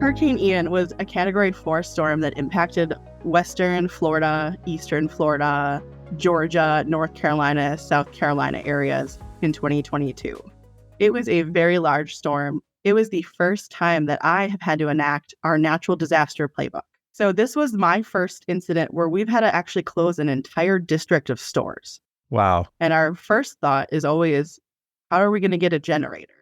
Hurricane Ian was a Category 4 storm that impacted western Florida, eastern Florida, Georgia, North Carolina, South Carolina areas in 2022. It was a very large storm. It was the first time that I have had to enact our natural disaster playbook. So this was my first incident where we've had to actually close an entire district of stores. Wow. And our first thought is always, how are we going to get a generator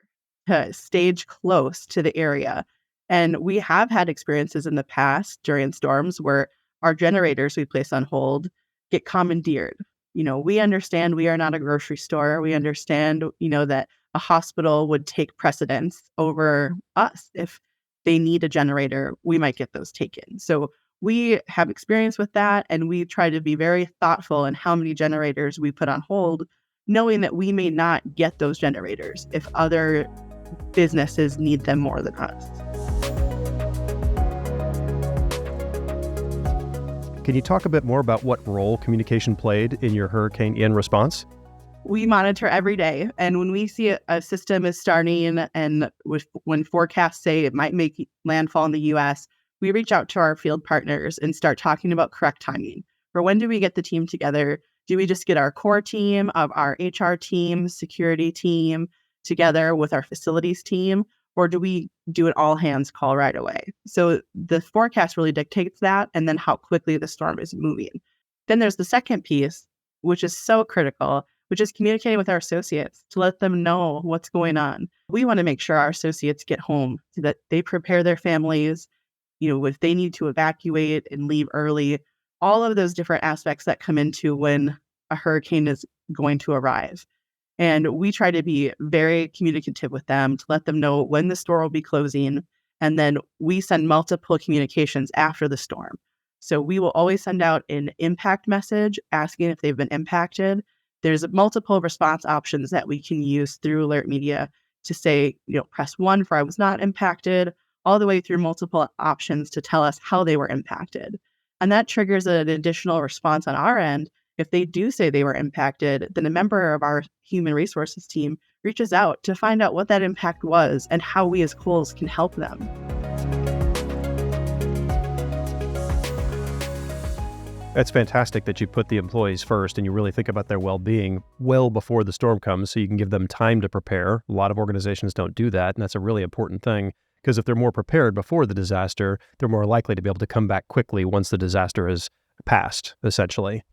to stage close to the area? And we have had experiences in the past during storms where our generators we place on hold get commandeered. We understand we are not a grocery store. We understand, that a hospital would take precedence over us. If they need a generator, we might get those taken. So we have experience with that, and we try to be very thoughtful in how many generators we put on hold, knowing that we may not get those generators if other businesses need them more than us. Can you talk a bit more about what role communication played in your Hurricane Ian response? We monitor every day, and when we see a system is starting and when forecasts say it might make landfall in the U.S., we reach out to our field partners and start talking about correct timing. For when do we get the team together? Do we just get our core team of our HR team, security team together with our facilities team? Or do we do an all hands call right away? So the forecast really dictates that, and then how quickly the storm is moving. Then there's the second piece, which is so critical, which is communicating with our associates to let them know what's going on. We want to make sure our associates get home so that they prepare their families, if they need to evacuate and leave early, all of those different aspects that come into when a hurricane is going to arrive. And we try to be very communicative with them to let them know when the store will be closing. And then we send multiple communications after the storm. So we will always send out an impact message asking if they've been impacted. There's multiple response options that we can use through Alert Media to say, press 1 for I was not impacted, all the way through multiple options to tell us how they were impacted. And that triggers an additional response on our end. If they do say they were impacted, then a member of our human resources team reaches out to find out what that impact was and how we as Kohl's can help them. That's fantastic that you put the employees first and you really think about their well-being well before the storm comes so you can give them time to prepare. A lot of organizations don't do that, and that's a really important thing because if they're more prepared before the disaster, they're more likely to be able to come back quickly once the disaster has passed, essentially.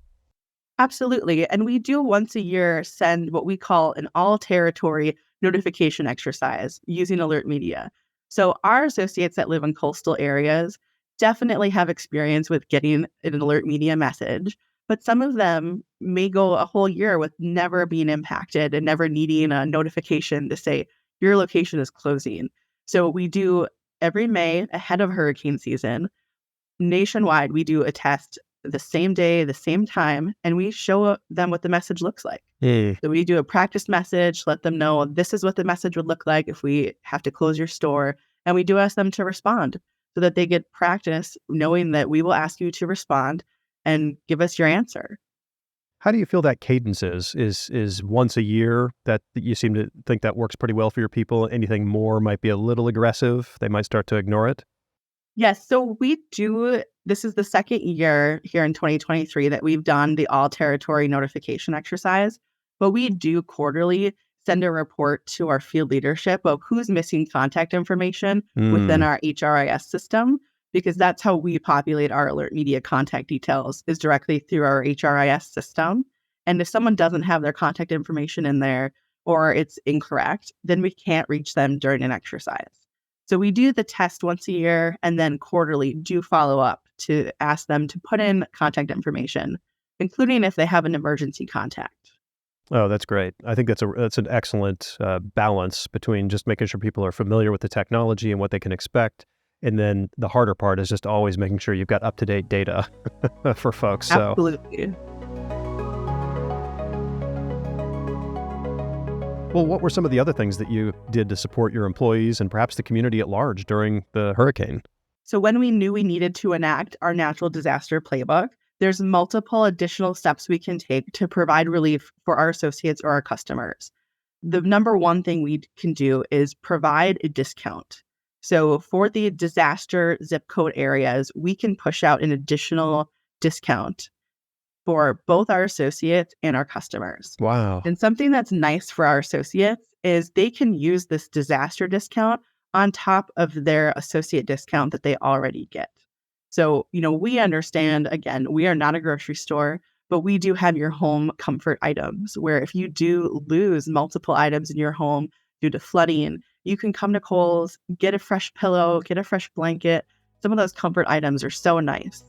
Absolutely. And we do once a year send what we call an all-territory notification exercise using Alert Media. So our associates that live in coastal areas definitely have experience with getting an Alert Media message, but some of them may go a whole year with never being impacted and never needing a notification to say your location is closing. So we do every May ahead of hurricane season, nationwide, we do a test the same day, the same time, and we show them what the message looks like. So we do a practice message, let them know this is what the message would look like if we have to close your store. And we do ask them to respond so that they get practice knowing that we will ask you to respond and give us your answer. How do you feel that cadence is once a year that you seem to think that works pretty well for your people? Anything more might be a little aggressive. They might start to ignore it. Yes. So this is the second year here in 2023 that we've done the all territory notification exercise, but we do quarterly send a report to our field leadership of who's missing contact information within our HRIS system, because that's how we populate our Alert Media contact details is directly through our HRIS system. And if someone doesn't have their contact information in there or it's incorrect, then we can't reach them during an exercise. So we do the test once a year and then quarterly do follow up to ask them to put in contact information, including if they have an emergency contact. Oh, that's great. I think that's an excellent balance between just making sure people are familiar with the technology and what they can expect. And then the harder part is just always making sure you've got up-to-date data for folks. Absolutely. Well, what were some of the other things that you did to support your employees and perhaps the community at large during the hurricane? So when we knew we needed to enact our natural disaster playbook, there's multiple additional steps we can take to provide relief for our associates or our customers. The number one thing we can do is provide a discount. So for the disaster zip code areas, we can push out an additional discount for both our associates and our customers. Wow. And something that's nice for our associates is they can use this disaster discount on top of their associate discount that they already get. So, we understand, again, we are not a grocery store, but we do have your home comfort items where if you do lose multiple items in your home due to flooding, you can come to Kohl's, get a fresh pillow, get a fresh blanket. Some of those comfort items are so nice.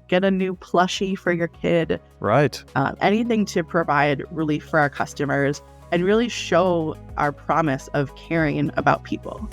Get a new plushie for your kid. Right. Anything to provide relief for our customers and really show our promise of caring about people.